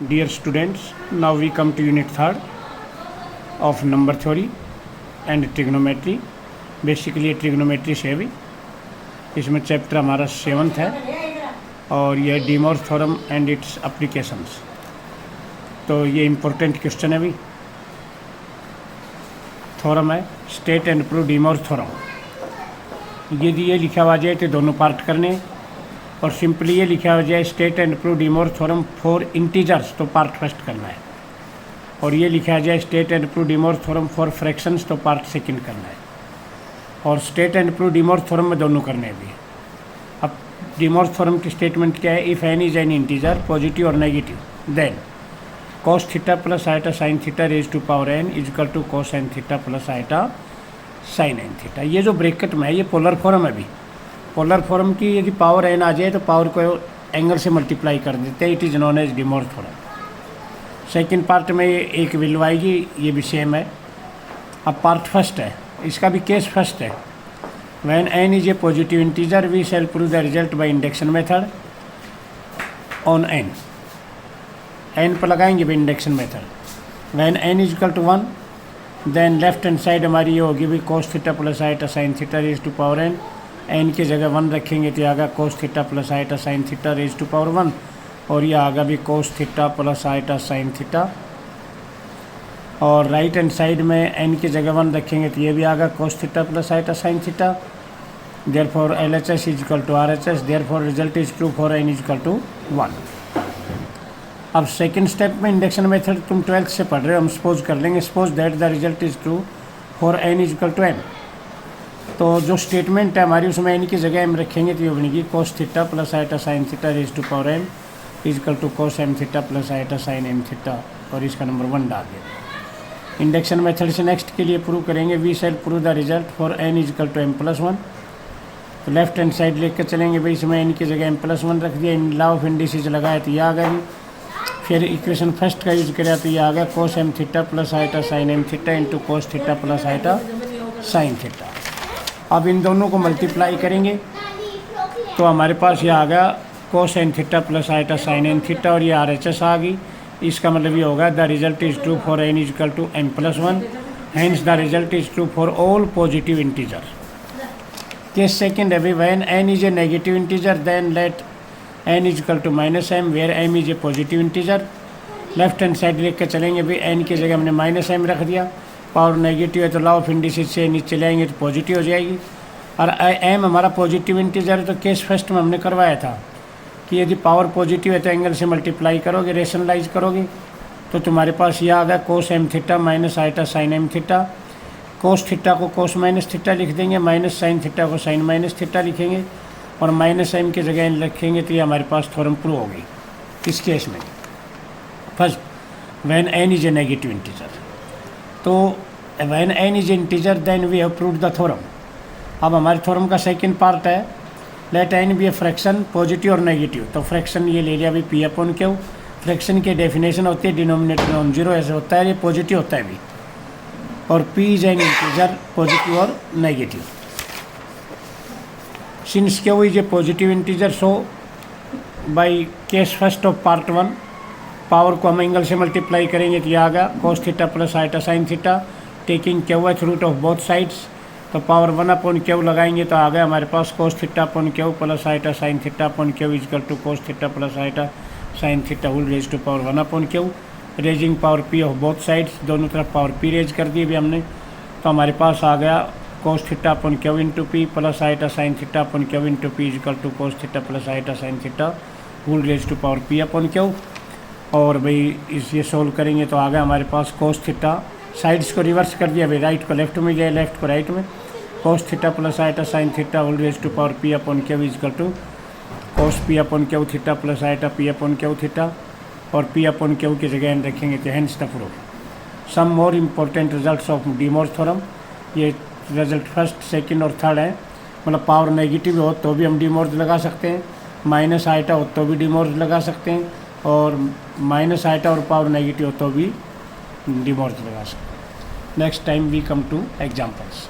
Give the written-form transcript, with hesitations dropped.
Dear students, now we come to unit 3rd of number theory and trigonometry. Basically ये trigonometry से भी इसमें chapter हमारा 7th है और ये D Moivre theorem and it's applications. तो ये इम्पोर्टेंट क्वेश्चन है भी। थ्योरम है state and prove De Moivre theorem. यदि ये लिखा हुआ जाए तो दोनों पार्ट करने, और सिंपली ये लिखा हो जाए state and prove De Moivre theorem for integers तो पार्ट फर्स्ट करना है, और ये लिखा जाए state and prove De Moivre theorem for fractions तो पार्ट सेकंड करना है, और state and prove De Moivre theorem में दोनों करने भी। अब डी मोर थ्योरम की स्टेटमेंट क्या है? If n is an integer positive और negative then cos theta plus iota sine theta raise to power n is equal to cos n theta plus iota sine n theta. ये जो bracket में है ये polar form है भी। Polar form की यदि पावर एन आ जाए तो पावर को एंगल से मल्टीप्लाई कर देते हैं। It is known as De Moivre theorem. Second part में ये एक वैल्यू आएगी, ये भी सेम है। अब पार्ट फर्स्ट है, इसका भी केस फर्स्ट है। When n is a positive integer we shall prove the result by induction method on n. N पर लगाएंगे भी induction method. When n is equal to 1 then left hand side हमारी ये होगी भी cos theta plus iota sine theta raise to power n. N की जगह 1 रखेंगे तो ये आगा cos theta plus iota sine theta raise to power 1, और ये आगा भी cos theta plus iota sine theta. और राइट हैंड साइड में एन की जगह 1 रखेंगे तो ये भी आगा cos theta plus iota sine theta. Therefore LHS is equal to RHS, therefore result is true for n is equal to 1। अब सेकेंड स्टेप में इंडक्शन मेथड तुम 12th से पढ़ रहे हो, हम सपोज कर लेंगे suppose that the result is true for n is equal to m. तो जो स्टेटमेंट है हमारी उसमें एन की जगह एम रखेंगे तो ये बनेगी cos theta plus iota sine theta raise to power m is equal to cos m theta plus iota sine m theta, और इसका नंबर 1 डाल दिया। इंडक्शन मेथड से नेक्स्ट के लिए प्रूव करेंगे we shall prove the result for n is equal to m plus 1। तो left hand side लेकर चलेंगे भाई, इसमें एन की जगह एम प्लस 1 रख दिया। इन लॉ ऑफ इंडिसेस लगाए तो ये आ गई। फिर इक्वेशन फर्स्ट का यूज करें तो ये आ गया cos m theta plus iota sine m theta into cos theta plus iota sine theta. अब इन दोनों को मल्टीप्लाई करेंगे तो हमारे पास ये आ गया cos n theta plus iota sine n theta, और ये RHS आ गई। इसका मतलब ये होगा the result is true for n is equal to m plus 1, hence the result is true for all positive integer. Case second है भी when n is a negative integer then let n is equal to minus m where m is a positive integer. Left hand side लेकर चलेंगे भी, N की जगह हमने minus M रख दिया। पावर नेगेटिव है तो लॉ ऑफ इंडिसेस से नीचे लाएंगे तो पॉजिटिव हो जाएगी, और एम हमारा पॉजिटिव इंटीजर है। तो केस फर्स्ट में हमने करवाया था कि यदि पावर पॉजिटिव है तो एंगल से मल्टीप्लाई करोगे, रेशनलाइज करोगे तो तुम्हारे पास यह आ गया cos m theta minus iota sine m theta. cos theta को cos माइनस थीटा लिख देंगे, माइनस साइन थीटा को साइन माइनस थीटा लिखेंगे, और माइनस एम की जगह एन रखेंगे तो ये हमारे पास थ्योरम प्रूव हो गई। इस केस में first when n is a negative integer, तो when n is integer then we have proved the theorem. अब हमारे थ्योरम का सेकंड पार्ट है let n be a fraction positive और नेगेटिव। तो फ्रैक्शन ये ले लिया अभी पी अपॉन क्यू। फ्रैक्शन की डेफिनेशन होती है डिनोमिनेटर नॉन जीरो, ऐसे होता है, ये पॉजिटिव होता है भी, और p is an integer positive और negative. Since q is a positive integer so by case first of part 1 power को हम एंगल से मल्टीप्लाई करेंगे तो ये आ गया cos theta plus iota sine theta taking q th root of both sides. तो पावर 1 अपॉन क्यू लगाएंगे तो आ गया हमारे पास cos theta upon q plus iota sine theta upon q is equal to cos theta plus iota sine theta whole raise to power 1 upon q. Raising power p of both sides, दोनों तरफ power p raise कर दी भी हमने। तो हमारे पास आ गया cos theta upon q into p plus iota sine theta upon q into p is equal to cos theta plus iota sine theta whole raise to power p upon q. और भाई इस ये सोल्व करेंगे तो आ गया हमारे पास cos थीटा, साइड्स को रिवर्स कर दिया भाई, राइट को लेफ्ट में गया, लेफ्ट को राइट में, cos theta plus iota sine theta whole raise to power p upon q is equal to cos p upon q theta plus iota p upon q theta, और p upon q की जगह n रखेंगे तो hence the proof. Some more important results of De Moivre theorem. ये result first second और third है। मतलब power negative हो तो भी हम डी मोर लगा सकते हैं, माइनस आइटा हो तो भी डी मोर लगा सकते हैं, और माइनस आइटा और पावर नेगेटिव हो तो भी डी मोर लगा सकते हैं। Next time we come to examples.